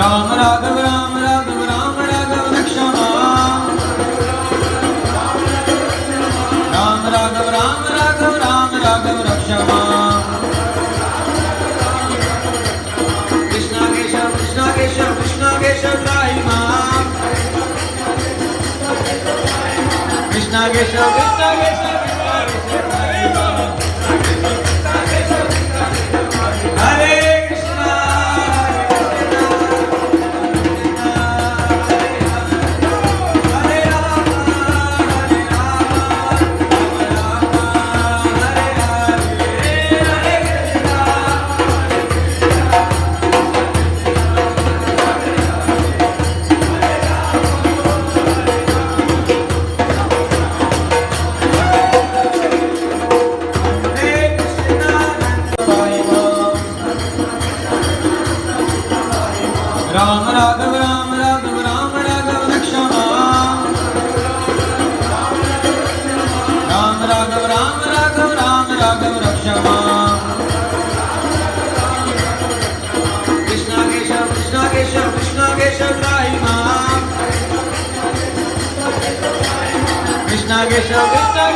राम राघव राम राघव राम राघव रक्षमा राम राघव राम राघव राम राघव रक्षमा कृष्णा केशव कृष्णा केशव कृष्णा केशव त्राहि मां कृष्णा केशव कृष्णा केशव हरे कृष्णा हरे राम हरे राम राम राम हरे हरे हरे कृष्णा राम राघव राम राघव राम राघव रक्षमा राम राघव राम राघव राम राघव रक्षमा कृष्णा केशव कृष्णा केशव कृष्णा केशव त्राहि मां कृष्णा केशव कृष्णा